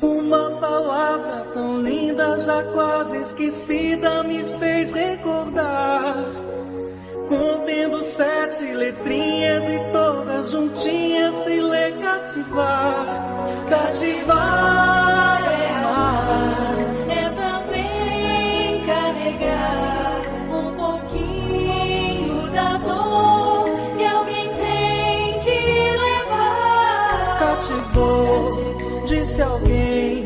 Uma palavra tão linda, já quase esquecida, me fez recordar. Contendo 7 letrinhas e todas juntinhas se lê cativar. Cativar é amar, é também carregar um pouquinho da dor que alguém tem que levar. Cativou, disse alguém,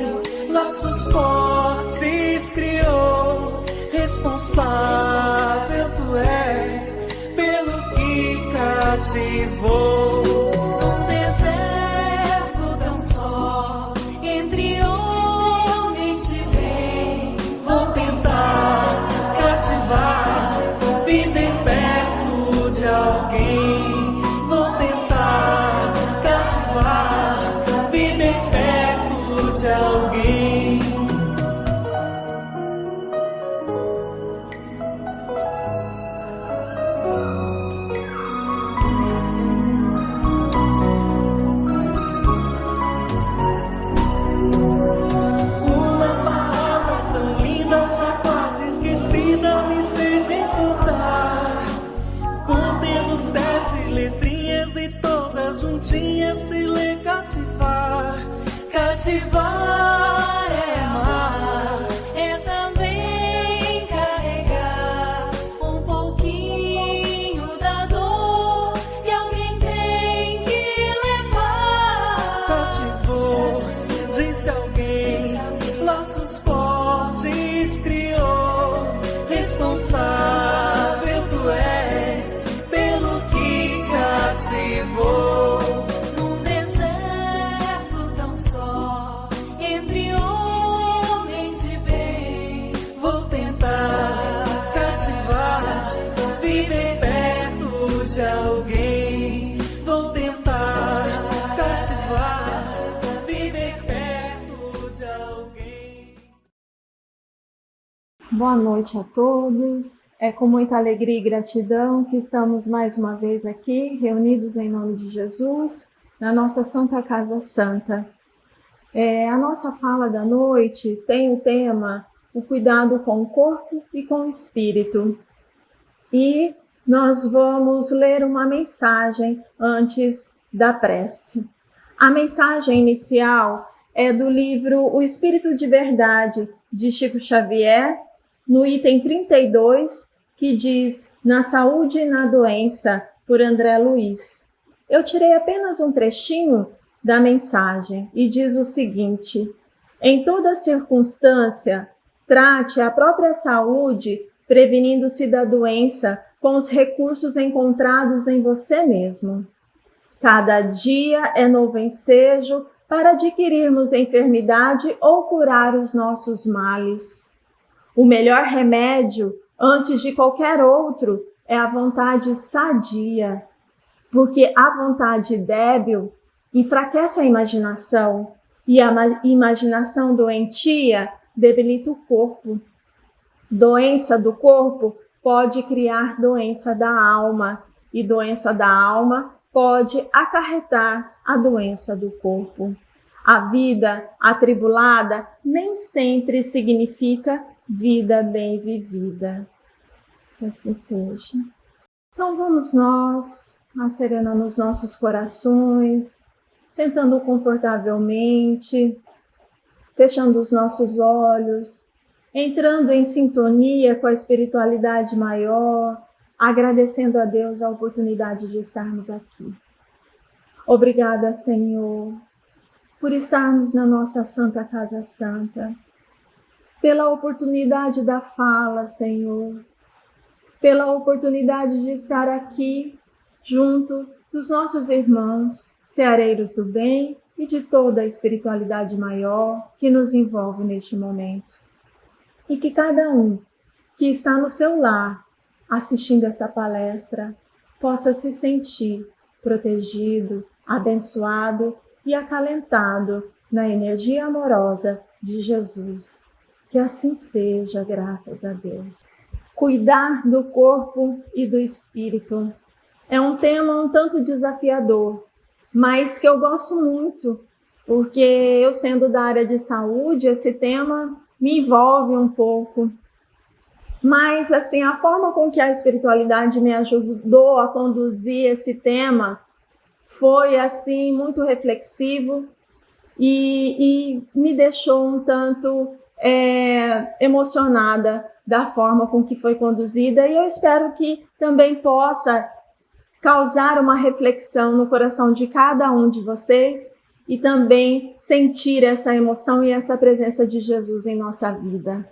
laços fortes criou. Responsável tu és pelo que cativou. Num deserto tão só, entre homens te vem. Vou tentar cativar, viver perto de alguém. Vou tentar cativar, viver perto de alguém. Me fez recordar, contendo 7 letrinhas e todas juntinhas se lê cativar. Cativar é amar, é também carregar um pouquinho da dor que alguém tem que levar. Cativou, disse alguém, laços fortes criou. Responsável tu és pelo que cativou. Num deserto tão só, entre homens de bem. Vou tentar cativar, viver perto de alguém. Vou tentar cativar, viver perto de alguém. Boa noite a todos. É com muita alegria e gratidão que estamos mais uma vez aqui, reunidos em nome de Jesus, na nossa Santa Casa Santa. A nossa fala da noite tem o tema o cuidado com o corpo e com o espírito. E nós vamos ler uma mensagem antes da prece. A mensagem inicial é do livro O Espírito de Verdade, de Chico Xavier, no item 32, que diz Na Saúde e na Doença, por André Luiz. Eu tirei apenas um trechinho da mensagem e diz o seguinte: em toda circunstância, trate a própria saúde, prevenindo-se da doença com os recursos encontrados em você mesmo. Cada dia é novo ensejo para adquirirmos enfermidade ou curar os nossos males. O melhor remédio, antes de qualquer outro, é a vontade sadia, porque a vontade débil enfraquece a imaginação, e a imaginação doentia debilita o corpo. Doença do corpo pode criar doença da alma, e doença da alma pode acarretar a doença do corpo. A vida atribulada nem sempre significa vida bem vivida. Que assim seja. Então vamos nós acerenando os nossos corações, sentando confortavelmente, fechando os nossos olhos, entrando em sintonia com a espiritualidade maior, agradecendo a Deus a oportunidade de estarmos aqui. Obrigada, Senhor, por estarmos na nossa Santa Casa Santa, pela oportunidade da fala, Senhor, pela oportunidade de estar aqui junto dos nossos irmãos, ceareiros do bem e de toda a espiritualidade maior que nos envolve neste momento. E que cada um que está no seu lar assistindo essa palestra possa se sentir protegido, abençoado e acalentado na energia amorosa de Jesus. Que assim seja, graças a Deus. Cuidar do corpo e do espírito é um tema um tanto desafiador, mas que eu gosto muito, porque eu, sendo da área de saúde, esse tema me envolve um pouco. Mas, assim, a forma com que a espiritualidade me ajudou a conduzir esse tema foi, assim, muito reflexivo e me deixou um tanto emocionada da forma com que foi conduzida, e eu espero que também possa causar uma reflexão no coração de cada um de vocês e também sentir essa emoção e essa presença de Jesus em nossa vida.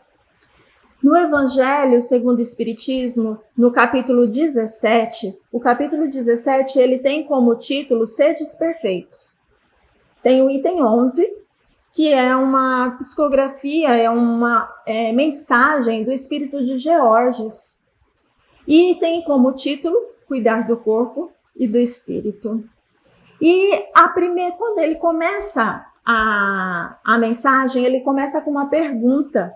No Evangelho segundo o Espiritismo, no capítulo 17, o capítulo 17 ele tem como título Sedes Perfeitos. Tem o item 11, que é uma psicografia, é uma mensagem do Espírito de Georges. E tem como título Cuidar do Corpo e do Espírito. E quando ele começa a mensagem, ele começa com uma pergunta.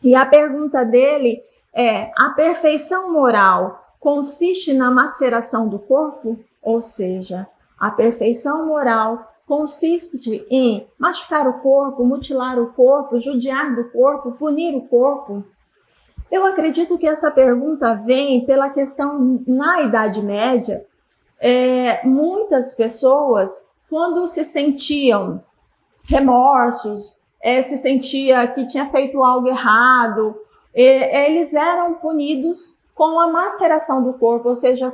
E a pergunta dele é: a perfeição moral consiste na maceração do corpo? Ou seja, a perfeição moral consiste em machucar o corpo, mutilar o corpo, judiar do corpo, punir o corpo? Eu acredito que essa pergunta vem pela questão, na Idade Média, muitas pessoas, quando se sentiam remorsos, se sentia que tinha feito algo errado, eles eram punidos com a maceração do corpo, ou seja,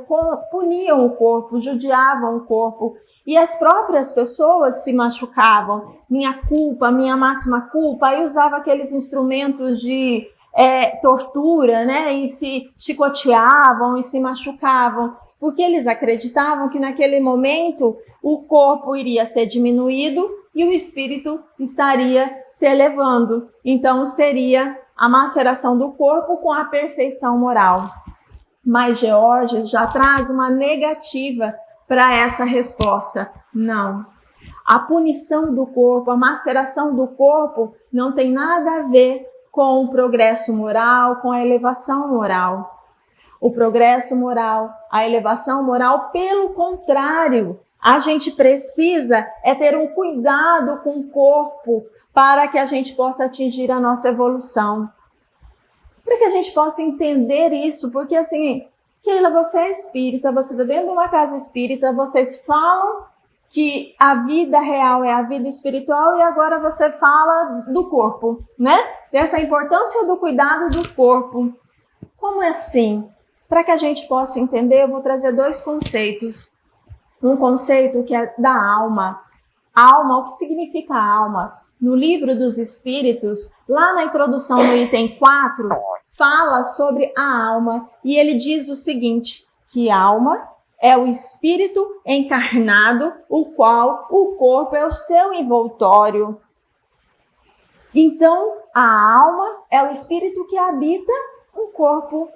puniam o corpo, judiavam o corpo, e as próprias pessoas se machucavam. Minha culpa, minha máxima culpa, aí usava aqueles instrumentos de tortura, né, e se chicoteavam e se machucavam, porque eles acreditavam que naquele momento o corpo iria ser diminuído e o espírito estaria se elevando. Então seria a maceração do corpo com a perfeição moral. Mas Georges já traz uma negativa para essa resposta. Não. A punição do corpo, a maceração do corpo não tem nada a ver com o progresso moral, com a elevação moral. O progresso moral, a elevação moral, pelo contrário, a gente precisa ter um cuidado com o corpo para que a gente possa atingir a nossa evolução. Para que a gente possa entender isso, porque assim, Keila, você é espírita, você está dentro de uma casa espírita, vocês falam que a vida real é a vida espiritual e agora você fala do corpo, né? Dessa importância do cuidado do corpo. Como é assim? Para que a gente possa entender, eu vou trazer dois conceitos. Um conceito que é da alma. Alma, o que significa alma? No Livro dos Espíritos, lá na introdução no item 4, fala sobre a alma e ele diz o seguinte, que alma é o espírito encarnado, o qual o corpo é o seu envoltório. Então, a alma é o espírito que habita o corpo.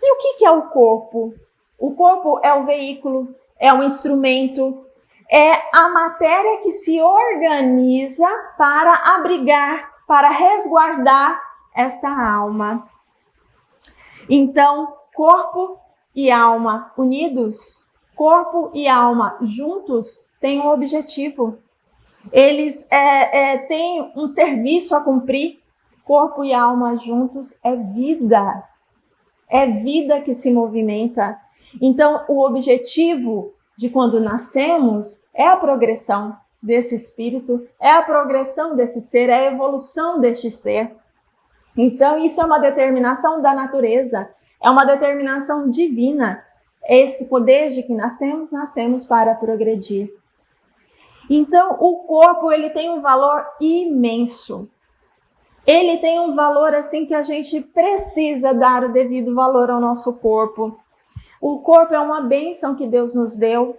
E o que é o corpo? O corpo é o veículo, é o instrumento, é a matéria que se organiza para abrigar, para resguardar esta alma. Então, corpo e alma unidos, corpo e alma juntos, têm um objetivo. Eles têm um serviço a cumprir. Corpo e alma juntos é vida. É vida que se movimenta. Então, o objetivo de quando nascemos é a progressão desse espírito, é a progressão desse ser, é a evolução deste ser. Então, isso é uma determinação da natureza, é uma determinação divina. Esse poder de que nascemos para progredir. Então, o corpo, ele tem um valor imenso. Ele tem um valor assim que a gente precisa dar o devido valor ao nosso corpo. O corpo é uma bênção que Deus nos deu.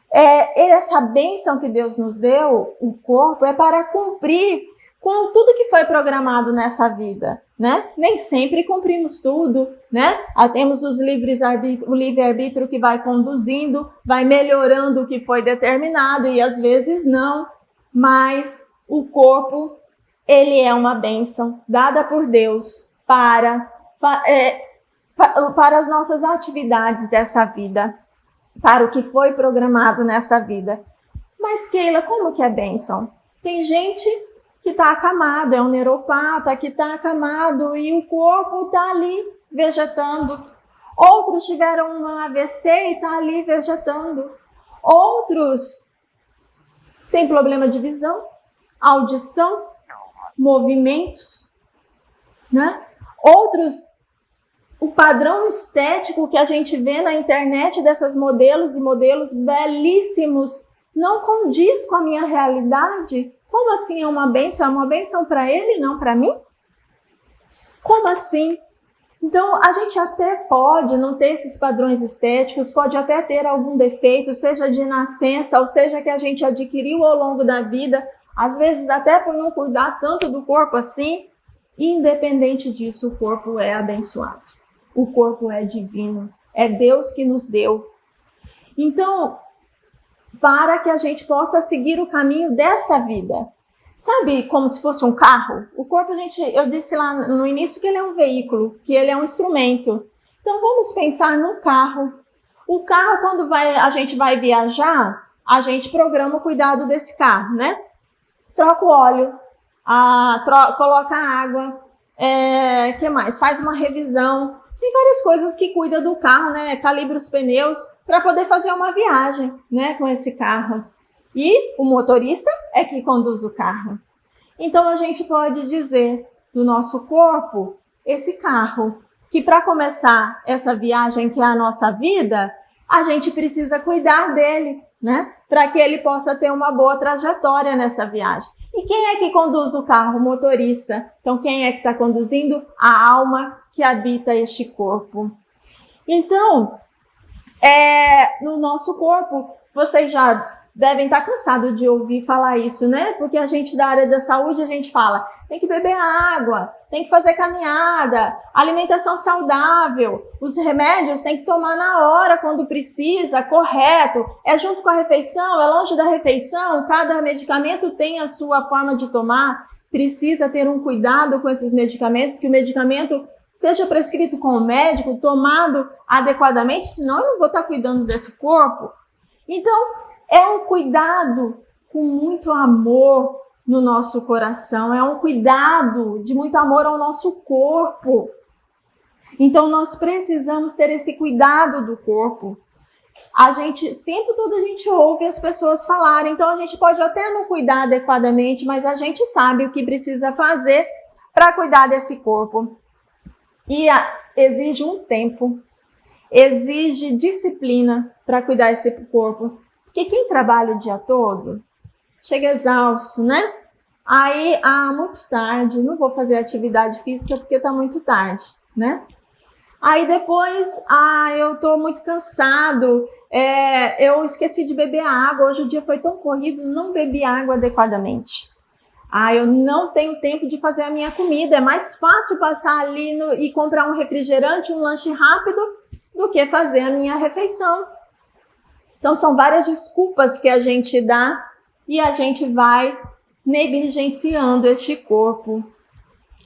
Essa bênção que Deus nos deu, o corpo, é para cumprir com tudo que foi programado nessa vida, né? Nem sempre cumprimos tudo, né? Temos o livre-arbítrio que vai conduzindo, vai melhorando o que foi determinado e às vezes não. mas o corpo, ele é uma bênção dada por Deus para as nossas atividades dessa vida, para o que foi programado nesta vida. Mas, Keila, como que é bênção? Tem gente que está acamado, é um neuropata que está acamado e o corpo está ali vegetando. Outros tiveram um AVC e está ali vegetando. Outros têm problema de visão, audição, movimentos, né? Outros, o padrão estético que a gente vê na internet dessas modelos e modelos belíssimos não condiz com a minha realidade. Como assim é uma bênção? É uma bênção para ele e não para mim? Como assim? Então, a gente até pode não ter esses padrões estéticos, pode até ter algum defeito, seja de nascença, ou seja que a gente adquiriu ao longo da vida, às vezes até por não cuidar tanto do corpo assim. Independente disso, o corpo é abençoado. O corpo é divino. É Deus que nos deu. Então, para que a gente possa seguir o caminho desta vida. Sabe, como se fosse um carro? O corpo, eu disse lá no início que ele é um veículo, que ele é um instrumento. Então, vamos pensar no carro. O carro, quando a gente vai viajar, a gente programa o cuidado desse carro, né? Troca o óleo, coloca água, que mais? Faz uma revisão. Tem várias coisas que cuida do carro, né? Calibra os pneus para poder fazer uma viagem, né, com esse carro. E o motorista é que conduz o carro. Então a gente pode dizer do nosso corpo, esse carro, que para começar essa viagem que é a nossa vida, a gente precisa cuidar dele, né? Para que ele possa ter uma boa trajetória nessa viagem. E quem é que conduz o carro? O motorista. Então quem é que está conduzindo? A alma que habita este corpo. Então, no nosso corpo, vocês já devem estar cansados de ouvir falar isso, né? Porque a gente da área da saúde, a gente fala, tem que beber água, tem que fazer caminhada, alimentação saudável, os remédios tem que tomar na hora, quando precisa, correto, é junto com a refeição, é longe da refeição, cada medicamento tem a sua forma de tomar, precisa ter um cuidado com esses medicamentos, que o medicamento seja prescrito com o médico, tomado adequadamente, senão eu não vou estar cuidando desse corpo. Então, é um cuidado com muito amor no nosso coração, é um cuidado de muito amor ao nosso corpo. Então, nós precisamos ter esse cuidado do corpo. O tempo todo a gente ouve as pessoas falarem, então a gente pode até não cuidar adequadamente, mas a gente sabe o que precisa fazer para cuidar desse corpo. E exige um tempo, exige disciplina para cuidar desse corpo. Porque quem trabalha o dia todo chega exausto, né? Aí, muito tarde, não vou fazer atividade física porque tá muito tarde, né? Aí depois, eu tô muito cansado, eu esqueci de beber água, hoje o dia foi tão corrido, não bebi água adequadamente. Eu não tenho tempo de fazer a minha comida, é mais fácil passar ali e comprar um refrigerante, um lanche rápido, do que fazer a minha refeição. Então, são várias desculpas que a gente dá e a gente vai negligenciando este corpo.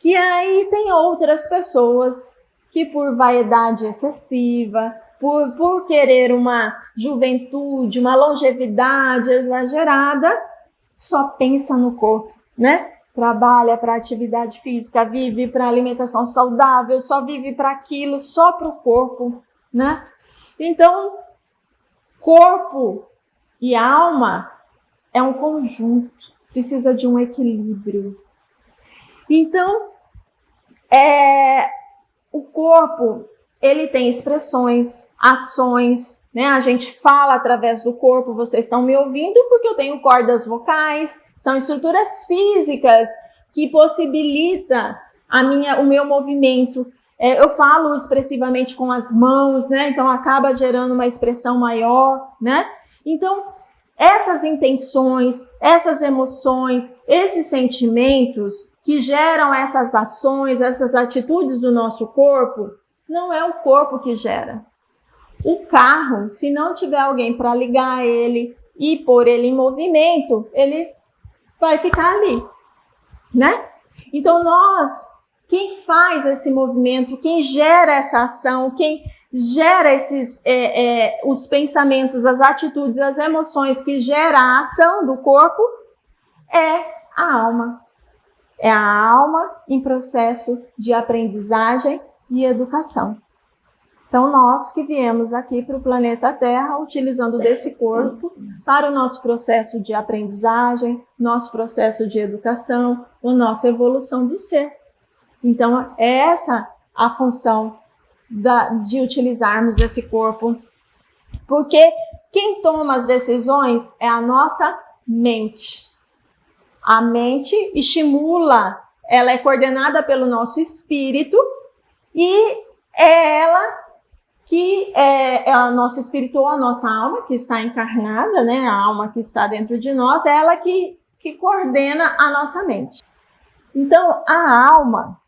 E aí tem outras pessoas que por vaidade excessiva, por querer uma juventude, uma longevidade exagerada, só pensa no corpo, né? Trabalha para atividade física, vive para alimentação saudável, só vive para aquilo, só para o corpo, né? Então, corpo e alma é um conjunto, precisa de um equilíbrio. Então, o corpo, ele tem expressões, ações, né? A gente fala através do corpo, vocês estão me ouvindo porque eu tenho cordas vocais, são estruturas físicas que possibilitam o meu movimento. Eu falo expressivamente com as mãos, né? Então acaba gerando uma expressão maior, né? Então, essas intenções, essas emoções, esses sentimentos que geram essas ações, essas atitudes do nosso corpo, não é o corpo que gera. O carro, se não tiver alguém para ligar ele e pôr ele em movimento, ele vai ficar ali, né? Então quem faz esse movimento, quem gera essa ação, quem gera os pensamentos, as atitudes, as emoções que gera a ação do corpo é a alma. É a alma em processo de aprendizagem e educação. Então, nós que viemos aqui para o planeta Terra, utilizando desse corpo para o nosso processo de aprendizagem, nosso processo de educação, a nossa evolução do ser. Então, é essa a função de utilizarmos esse corpo. Porque quem toma as decisões é a nossa mente. A mente estimula, ela é coordenada pelo nosso espírito e é ela que é o nosso espírito ou a nossa alma que está encarnada, né? A alma que está dentro de nós, é ela que coordena a nossa mente. Então, a alma,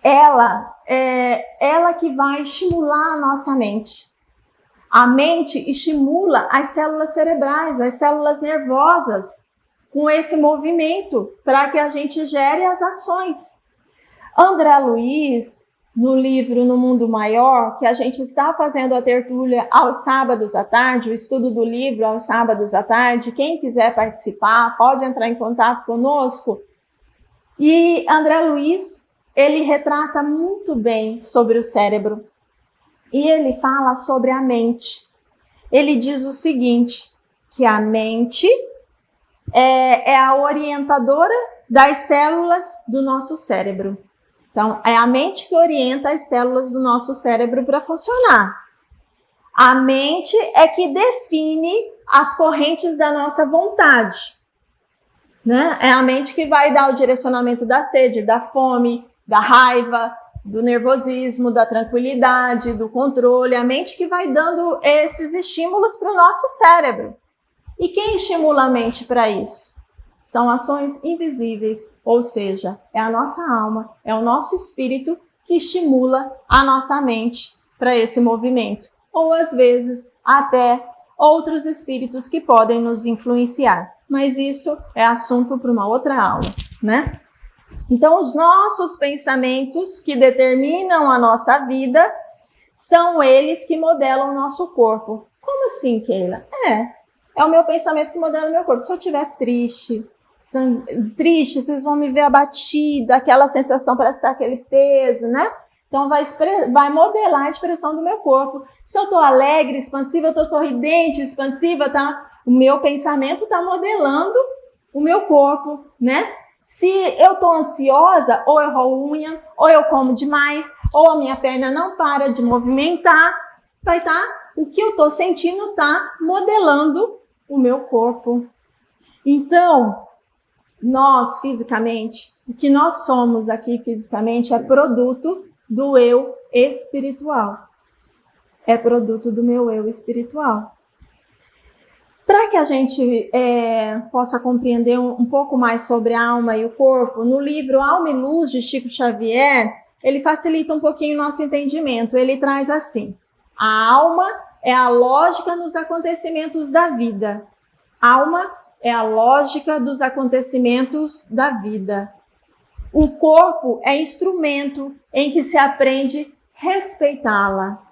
ela que vai estimular a nossa mente. A mente estimula as células cerebrais, as células nervosas, com esse movimento, para que a gente gere as ações. André Luiz, no livro No Mundo Maior, que a gente está fazendo a tertúlia aos sábados à tarde, o estudo do livro aos sábados à tarde, quem quiser participar, pode entrar em contato conosco. E André Luiz, ele retrata muito bem sobre o cérebro. E ele fala sobre a mente. Ele diz o seguinte, que a mente é a orientadora das células do nosso cérebro. Então, é a mente que orienta as células do nosso cérebro para funcionar. A mente é que define as correntes da nossa vontade, né? É a mente que vai dar o direcionamento da sede, da fome, da raiva, do nervosismo, da tranquilidade, do controle. A mente que vai dando esses estímulos para o nosso cérebro. E quem estimula a mente para isso? São ações invisíveis, ou seja, é a nossa alma, é o nosso espírito que estimula a nossa mente para esse movimento. Ou às vezes até outros espíritos que podem nos influenciar. Mas isso é assunto para uma outra aula, né? Então, os nossos pensamentos que determinam a nossa vida são eles que modelam o nosso corpo. Como assim, Keila? É o meu pensamento que modela o meu corpo. Se eu estiver triste, vocês vão me ver abatida, aquela sensação, parece que tá aquele peso, né? Então, vai modelar a expressão do meu corpo. Se eu estou alegre, expansiva, eu estou sorridente, expansiva, tá? O meu pensamento está modelando o meu corpo, né? Se eu estou ansiosa, ou eu roo unha, ou eu como demais, ou a minha perna não para de movimentar, vai estar, o que eu estou sentindo está modelando o meu corpo. Então, nós fisicamente, o que nós somos aqui fisicamente é produto do eu espiritual. É produto do meu eu espiritual. Para que a gente possa compreender um pouco mais sobre a alma e o corpo, no livro Alma e Luz, de Chico Xavier, ele facilita um pouquinho o nosso entendimento. Ele traz assim: a alma é a lógica nos acontecimentos da vida. Alma é a lógica dos acontecimentos da vida. O corpo é instrumento em que se aprende respeitá-la.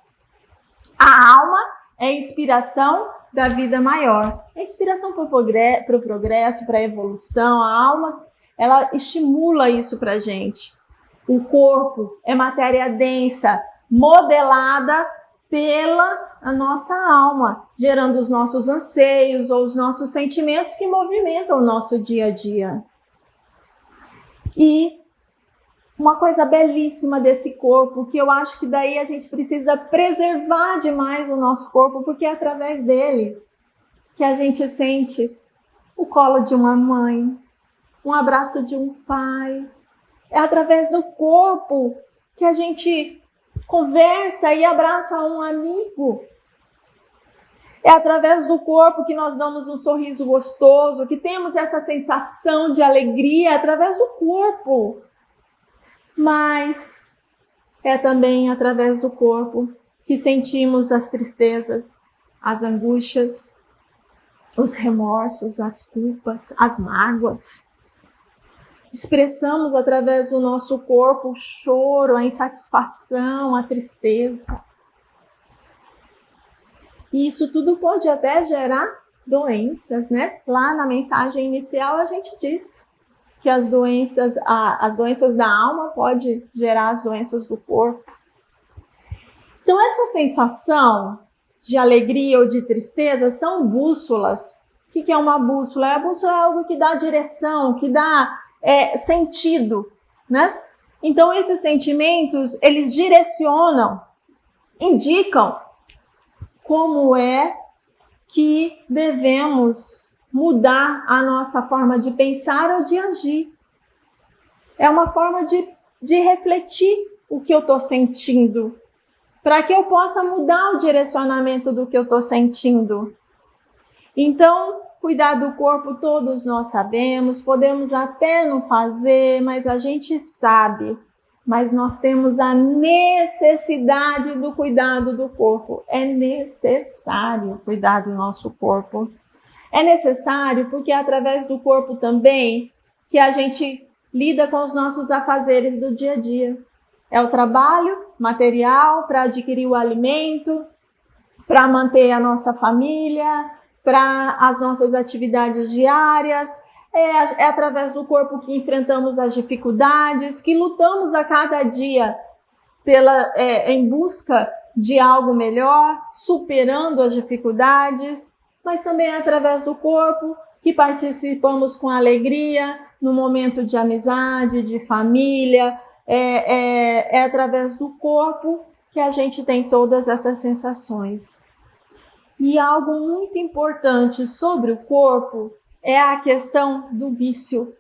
A alma é inspiração da vida maior. É inspiração para o progresso, para a evolução. A alma, ela estimula isso para a gente. O corpo é matéria densa, modelada pela a nossa alma, gerando os nossos anseios ou os nossos sentimentos que movimentam o nosso dia a dia. E uma coisa belíssima desse corpo, que eu acho que daí a gente precisa preservar demais o nosso corpo, porque é através dele que a gente sente o colo de uma mãe, um abraço de um pai. É através do corpo que a gente conversa e abraça um amigo. É através do corpo que nós damos um sorriso gostoso, que temos essa sensação de alegria através do corpo. Mas é também através do corpo que sentimos as tristezas, as angústias, os remorsos, as culpas, as mágoas. Expressamos através do nosso corpo o choro, a insatisfação, a tristeza. E isso tudo pode até gerar doenças, né? Lá na mensagem inicial a gente diz que as doenças da alma podem gerar as doenças do corpo. Então essa sensação de alegria ou de tristeza são bússolas. O que é uma bússola? A bússola é algo que dá direção, que dá sentido, né? Então esses sentimentos, eles direcionam, indicam como é que devemos mudar a nossa forma de pensar ou de agir. É uma forma de refletir o que eu estou sentindo, para que eu possa mudar o direcionamento do que eu estou sentindo. Então, cuidar do corpo todos nós sabemos, podemos até não fazer, mas a gente sabe. Mas nós temos a necessidade do cuidado do corpo. É necessário cuidar do nosso corpo. É necessário porque é através do corpo também que a gente lida com os nossos afazeres do dia a dia. É o trabalho material para adquirir o alimento, para manter a nossa família, para as nossas atividades diárias. É através do corpo que enfrentamos as dificuldades, que lutamos a cada dia em busca de algo melhor, superando as dificuldades, mas também é através do corpo que participamos com alegria no momento de amizade, de família. É através do corpo que a gente tem todas essas sensações. E algo muito importante sobre o corpo é a questão do vício.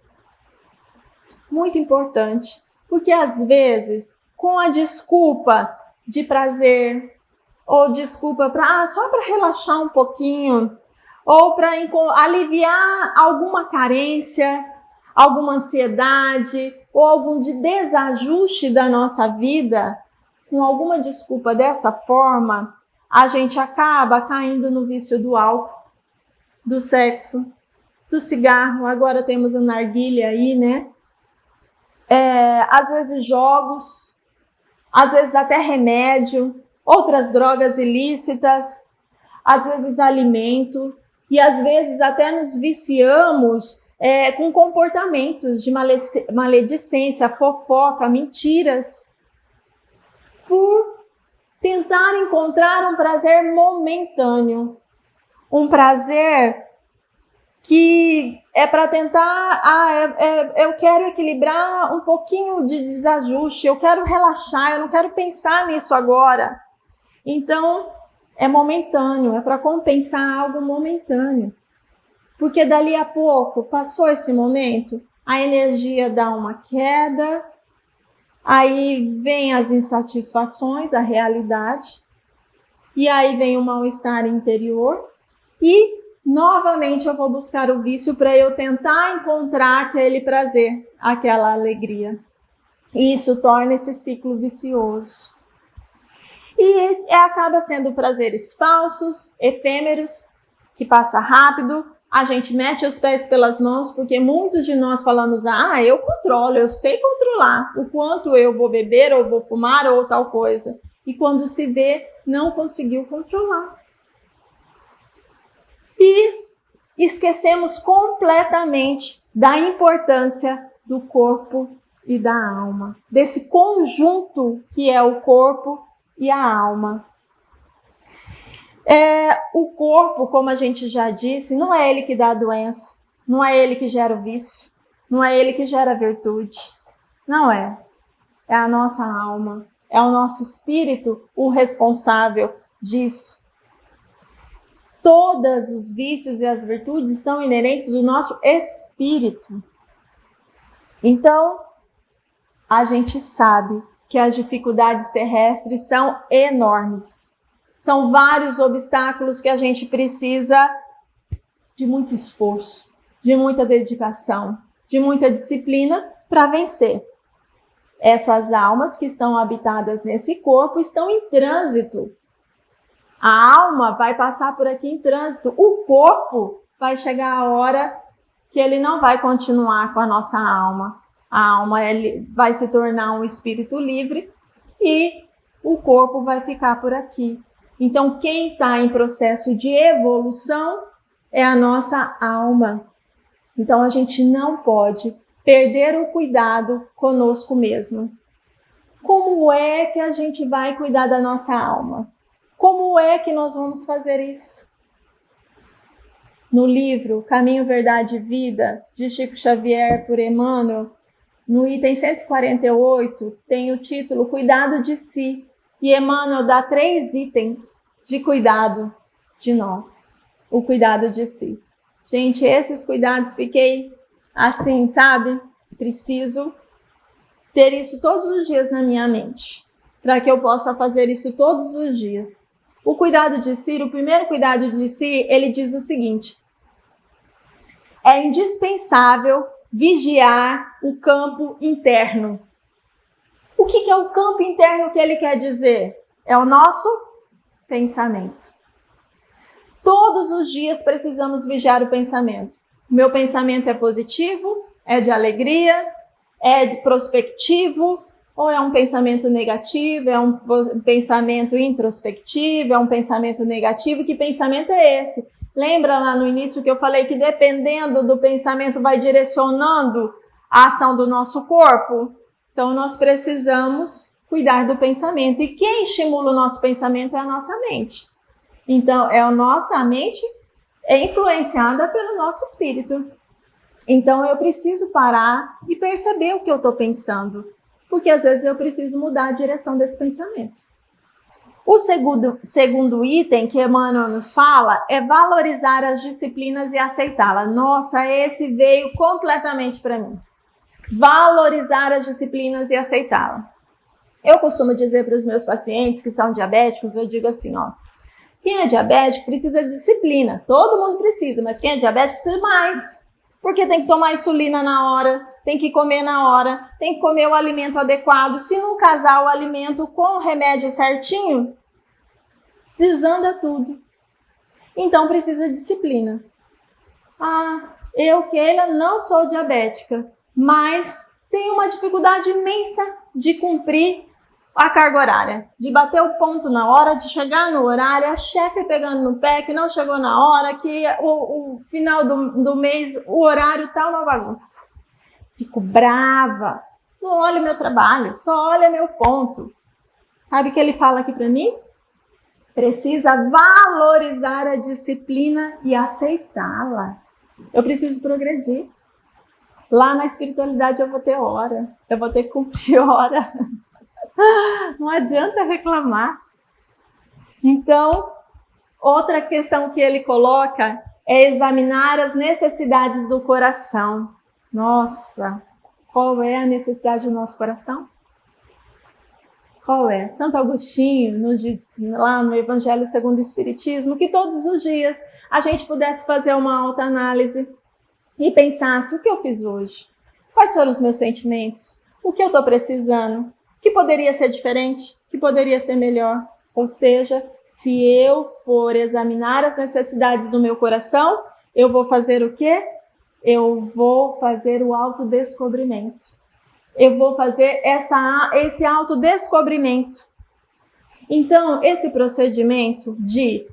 Muito importante, porque às vezes, com a desculpa de prazer, ou desculpa só para relaxar um pouquinho, ou para aliviar alguma carência, alguma ansiedade, ou algum desajuste da nossa vida, com alguma desculpa dessa forma, a gente acaba caindo no vício do álcool, do sexo, do cigarro. Agora temos a narguilha aí, né? Às vezes jogos, às vezes até remédio, outras drogas ilícitas, às vezes alimento, e às vezes até nos viciamos com comportamentos de maledicência, fofoca, mentiras, por tentar encontrar um prazer momentâneo, um prazer que é para tentar, eu quero equilibrar um pouquinho de desajuste, eu quero relaxar, eu não quero pensar nisso agora. Então, é momentâneo, é para compensar algo momentâneo. Porque dali a pouco, passou esse momento, a energia dá uma queda, aí vem as insatisfações, a realidade, e aí vem o mal-estar interior, e novamente eu vou buscar o vício para eu tentar encontrar aquele prazer, aquela alegria. E isso torna esse ciclo vicioso. E acaba sendo prazeres falsos, efêmeros, que passa rápido. A gente mete os pés pelas mãos, porque muitos de nós falamos, eu controlo, eu sei controlar o quanto eu vou beber, ou vou fumar, ou tal coisa. E quando se vê, não conseguiu controlar. E esquecemos completamente da importância do corpo e da alma, desse conjunto que é o corpo e a alma. O corpo, como a gente já disse, não é ele que dá a doença, não é ele que gera o vício, não é ele que gera a virtude. Não é. É a nossa alma, é o nosso espírito o responsável disso. Todos os vícios e as virtudes são inerentes do nosso espírito. Então, a gente sabe que as dificuldades terrestres são enormes. São vários obstáculos que a gente precisa de muito esforço, de muita dedicação, de muita disciplina para vencer. Essas almas que estão habitadas nesse corpo estão em trânsito. A alma vai passar por aqui em trânsito. O corpo vai chegar a hora que ele não vai continuar com a nossa alma. A alma vai se tornar um espírito livre e o corpo vai ficar por aqui. Então, quem está em processo de evolução é a nossa alma. Então, a gente não pode perder o cuidado conosco mesmo. Como é que a gente vai cuidar da nossa alma? Como é que nós vamos fazer isso? No livro Caminho, Verdade e Vida, de Chico Xavier por Emmanuel, no item 148, tem o título Cuidado de Si. E Emmanuel dá 3 itens de cuidado de nós. O cuidado de si. Gente, esses cuidados, fiquei assim, sabe? Preciso ter isso todos os dias na minha mente, para que eu possa fazer isso todos os dias. O cuidado de si, o primeiro cuidado de si, ele diz o seguinte: é indispensável vigiar o campo interno. O que é o campo interno que ele quer dizer? É o nosso pensamento. Todos os dias precisamos vigiar o pensamento. O meu pensamento é positivo? É de alegria? É de prospectivo? Ou é um pensamento negativo? É um pensamento introspectivo? É um pensamento negativo? Que pensamento é esse? Lembra lá no início que eu falei que dependendo do pensamento vai direcionando a ação do nosso corpo? Então, nós precisamos cuidar do pensamento. E quem estimula o nosso pensamento é a nossa mente. Então, a nossa mente é influenciada pelo nosso espírito. Então, eu preciso parar e perceber o que eu estou pensando. Porque, às vezes, eu preciso mudar a direção desse pensamento. O segundo item que Emmanuel nos fala é valorizar as disciplinas e aceitá-las. Nossa, esse veio completamente para mim. Valorizar as disciplinas e aceitá-las. Eu costumo dizer para os meus pacientes que são diabéticos, eu digo assim, ó, quem é diabético precisa de disciplina. Todo mundo precisa, mas quem é diabético precisa mais. Porque tem que tomar insulina na hora, tem que comer na hora, tem que comer o alimento adequado. Se não casar o alimento com o remédio certinho, desanda tudo. Então precisa de disciplina. Eu, Keila, não sou diabética, mas tenho uma dificuldade imensa de cumprir a carga horária, de bater o ponto na hora, de chegar no horário, a chefe pegando no pé, que não chegou na hora, que o final do mês, o horário tá uma bagunça. Fico brava, não olho meu trabalho, só olha meu ponto. Sabe o que ele fala aqui para mim? Precisa valorizar a disciplina e aceitá-la. Eu preciso progredir. Lá na espiritualidade eu vou ter hora, eu vou ter que cumprir hora. Não adianta reclamar. Então, outra questão que ele coloca é examinar as necessidades do coração. Nossa, qual é a necessidade do nosso coração? Qual é? Santo Agostinho nos diz lá no Evangelho segundo o Espiritismo que todos os dias a gente pudesse fazer uma autoanálise e pensasse: o que eu fiz hoje? Quais foram os meus sentimentos? O que eu estou precisando? O que poderia ser diferente? O que poderia ser melhor? Ou seja, se eu for examinar as necessidades do meu coração, eu vou fazer o quê? Eu vou fazer o autodescobrimento. Eu vou fazer esse autodescobrimento. Então, esse procedimento de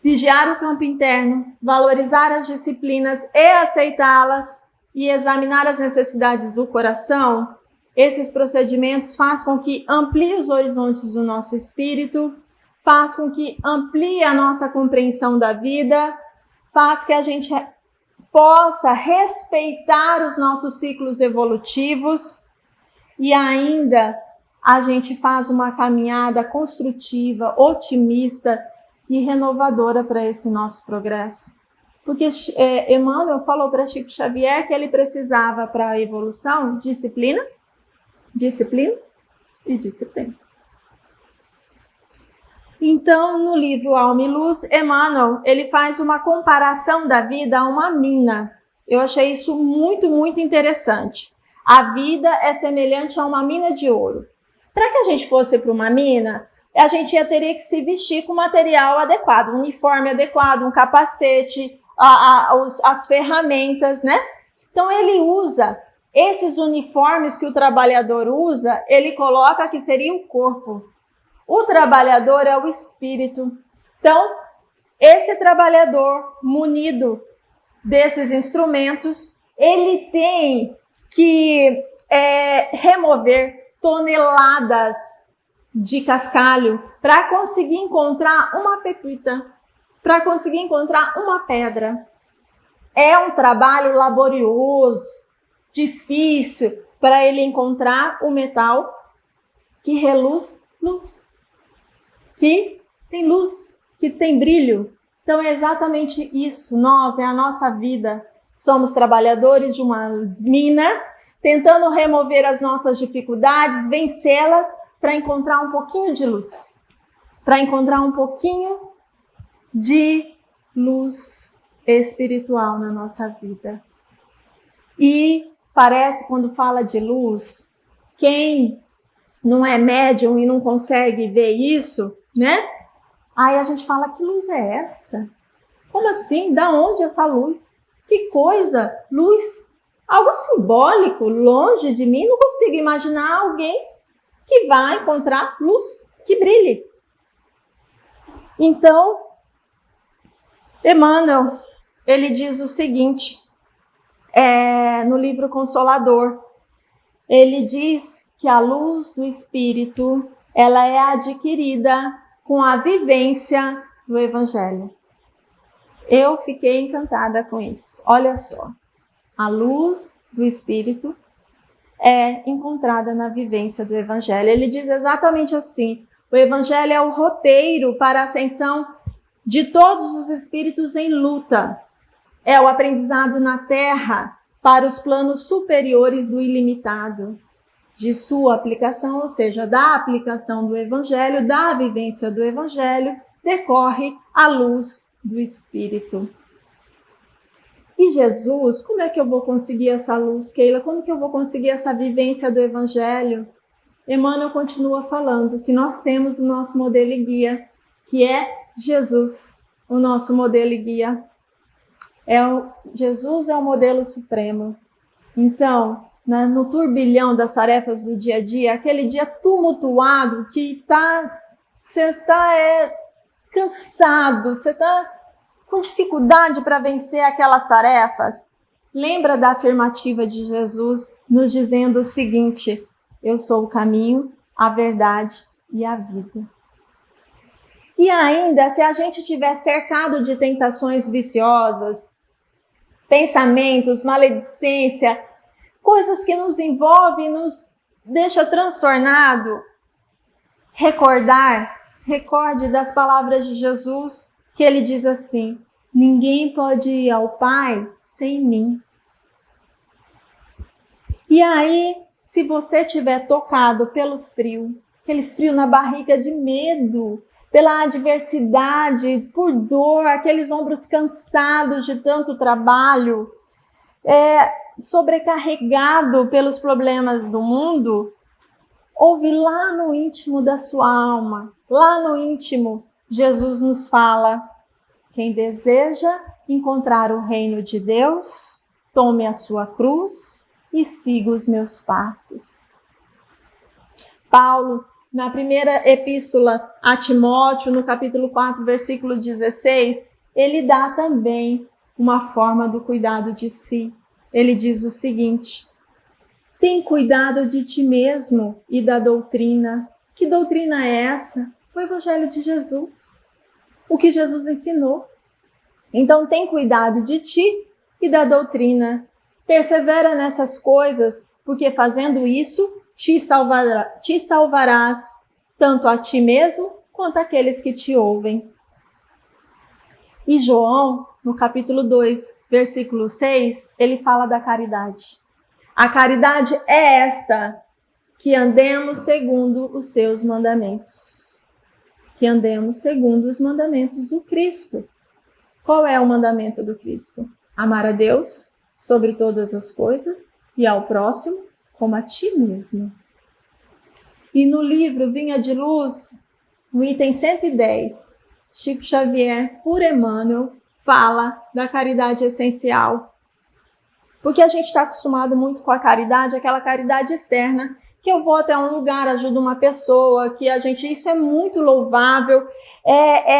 vigiar o campo interno, valorizar as disciplinas e aceitá-las e examinar as necessidades do coração, esses procedimentos fazem com que amplie os horizontes do nosso espírito, faz com que amplie a nossa compreensão da vida, faz que a gente possa respeitar os nossos ciclos evolutivos e ainda a gente faz uma caminhada construtiva, otimista e renovadora para esse nosso progresso. Porque Emmanuel falou para Chico Xavier que ele precisava para a evolução disciplina e disciplina. Então, no livro Alma e Luz, Emmanuel, ele faz uma comparação da vida a uma mina. Eu achei isso muito, muito interessante. A vida é semelhante a uma mina de ouro. Para que a gente fosse para uma mina, a gente teria que se vestir com material adequado, um uniforme adequado, um capacete, as ferramentas, né? Então ele usa esses uniformes que o trabalhador usa, ele coloca que seria o corpo. O trabalhador é o espírito. Então, esse trabalhador munido desses instrumentos, ele tem que remover toneladas de cascalho para conseguir encontrar uma pepita, para conseguir encontrar uma pedra. É um trabalho laborioso, difícil, para ele encontrar o metal que reluz luz, que tem luz, que tem brilho. Então é exatamente isso. Nós, é a nossa vida. Somos trabalhadores de uma mina, tentando remover as nossas dificuldades, vencê-las, para encontrar um pouquinho de luz, para encontrar um pouquinho de luz espiritual na nossa vida. E parece, quando fala de luz, quem não é médium e não consegue ver isso, né? Aí a gente fala, que luz é essa? Como assim? Da onde essa luz? Que coisa? Luz? Algo simbólico, longe de mim, não consigo imaginar alguém que vai encontrar luz que brilhe. Então, Emmanuel, ele diz o seguinte, no livro Consolador, ele diz que a luz do Espírito, ela é adquirida com a vivência do Evangelho. Eu fiquei encantada com isso. Olha só, a luz do Espírito é encontrada na vivência do Evangelho. Ele diz exatamente assim, o Evangelho é o roteiro para a ascensão de todos os espíritos em luta. É o aprendizado na Terra para os planos superiores do ilimitado. De sua aplicação, ou seja, da aplicação do Evangelho, da vivência do Evangelho, decorre a luz do Espírito. E Jesus, como é que eu vou conseguir essa luz, Keila? Como que eu vou conseguir essa vivência do Evangelho? Emmanuel continua falando que nós temos o nosso modelo e guia, que é Jesus, o nosso modelo e guia. Jesus é o modelo supremo. Então, no turbilhão das tarefas do dia a dia, aquele dia tumultuado que você está cansado, você está com dificuldade para vencer aquelas tarefas, lembra da afirmativa de Jesus nos dizendo o seguinte, eu sou o caminho, a verdade e a vida. E ainda, se a gente estiver cercado de tentações viciosas, pensamentos, maledicência, coisas que nos envolvem, nos deixa transtornado, recorde das palavras de Jesus, que ele diz assim, ninguém pode ir ao Pai sem mim. E aí, se você estiver tocado pelo frio, aquele frio na barriga de medo, pela adversidade, por dor, aqueles ombros cansados de tanto trabalho, sobrecarregado pelos problemas do mundo, ouve lá no íntimo da sua alma, lá no íntimo, Jesus nos fala, quem deseja encontrar o reino de Deus, tome a sua cruz e siga os meus passos. Paulo, na primeira epístola a Timóteo, no capítulo 4, versículo 16, ele dá também uma forma do cuidado de si. Ele diz o seguinte, tem cuidado de ti mesmo e da doutrina. Que doutrina é essa? O Evangelho de Jesus. O que Jesus ensinou. Então tem cuidado de ti e da doutrina. Persevera nessas coisas, porque fazendo isso, te salvarás, tanto a ti mesmo, quanto àqueles que te ouvem. E João, no capítulo 2, versículo 6, ele fala da caridade. A caridade é esta, que andemos segundo os seus mandamentos. Que andemos segundo os mandamentos do Cristo. Qual é o mandamento do Cristo? Amar a Deus sobre todas as coisas e ao próximo como a ti mesmo. E no livro Vinha de Luz, no item 110, Chico Xavier, por Emmanuel, fala da caridade essencial. Porque a gente está acostumado muito com a caridade, aquela caridade externa, que eu vou até um lugar, ajudo uma pessoa, que a gente, isso é muito louvável,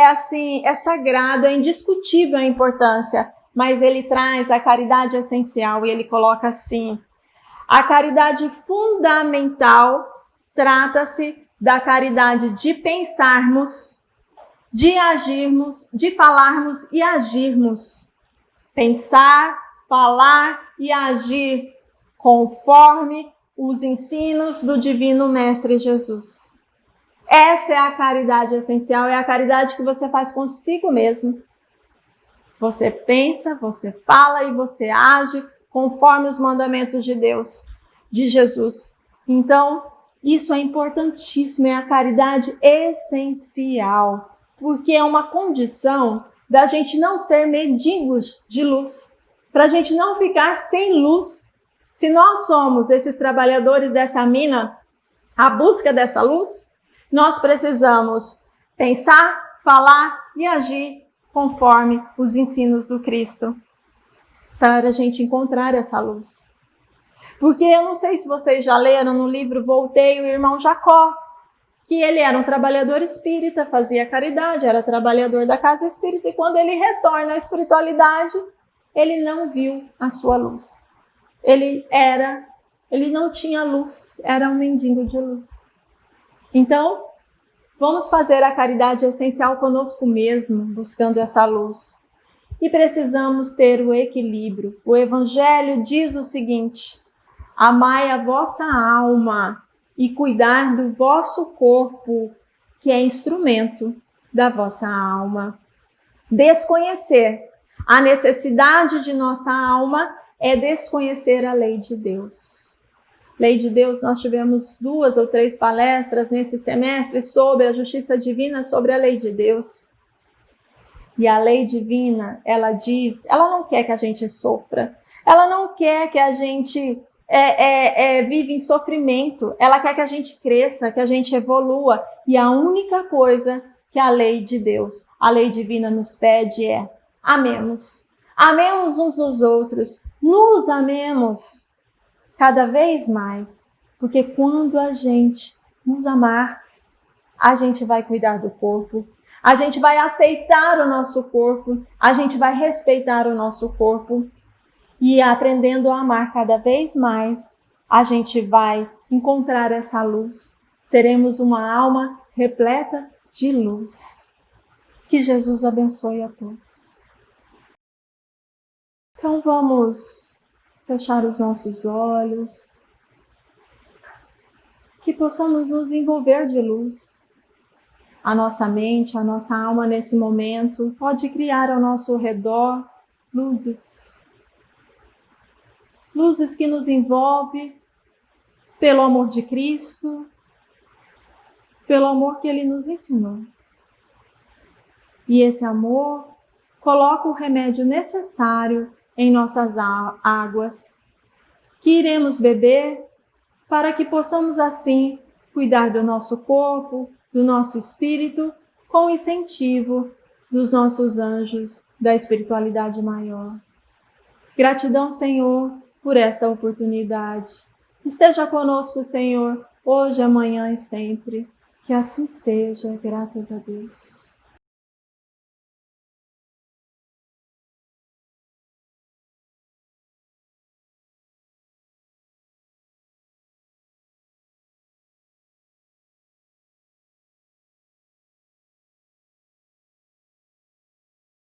assim, é sagrado, é indiscutível a importância, mas ele traz a caridade essencial e ele coloca assim: a caridade fundamental trata-se da caridade de pensarmos, de agirmos, de falarmos e agirmos. Pensar, falar e agir conforme os ensinos do Divino Mestre Jesus. Essa é a caridade essencial, é a caridade que você faz consigo mesmo. Você pensa, você fala e você age conforme os mandamentos de Deus, de Jesus. Então, isso é importantíssimo, é a caridade essencial, porque é uma condição da gente não ser mendigos de luz, para a gente não ficar sem luz. Se nós somos esses trabalhadores dessa mina, a busca dessa luz, nós precisamos pensar, falar e agir conforme os ensinos do Cristo, para a gente encontrar essa luz. Porque eu não sei se vocês já leram no livro Voltei, o irmão Jacó, que ele era um trabalhador espírita, fazia caridade, era trabalhador da casa espírita, e quando ele retorna à espiritualidade, ele não viu a sua luz. Ele não tinha luz, era um mendigo de luz. Então, vamos fazer a caridade essencial conosco mesmo, buscando essa luz. E precisamos ter o equilíbrio. O Evangelho diz o seguinte: amai a vossa alma e cuidar do vosso corpo, que é instrumento da vossa alma. Desconhecer a necessidade de nossa alma é desconhecer a lei de Deus. Lei de Deus, nós tivemos 2 ou 3 palestras nesse semestre sobre a justiça divina, sobre a lei de Deus. E a lei divina, ela diz, ela não quer que a gente sofra, ela não quer que a gente vive em sofrimento, ela quer que a gente cresça, que a gente evolua. E a única coisa que a lei de Deus, a lei divina nos pede é: amemos. Amemos uns aos outros, nos amemos cada vez mais, porque quando a gente nos amar, a gente vai cuidar do corpo, a gente vai aceitar o nosso corpo, a gente vai respeitar o nosso corpo, e aprendendo a amar cada vez mais, a gente vai encontrar essa luz, seremos uma alma repleta de luz. Que Jesus abençoe a todos. Então vamos fechar os nossos olhos, que possamos nos envolver de luz. A nossa mente, a nossa alma nesse momento pode criar ao nosso redor luzes. Luzes que nos envolvem pelo amor de Cristo, pelo amor que Ele nos ensinou. E esse amor coloca o remédio necessário em nossas águas, que iremos beber para que possamos assim cuidar do nosso corpo, do nosso espírito, com o incentivo dos nossos anjos da espiritualidade maior. Gratidão, Senhor, por esta oportunidade. Esteja conosco, Senhor, hoje, amanhã e sempre. Que assim seja, graças a Deus.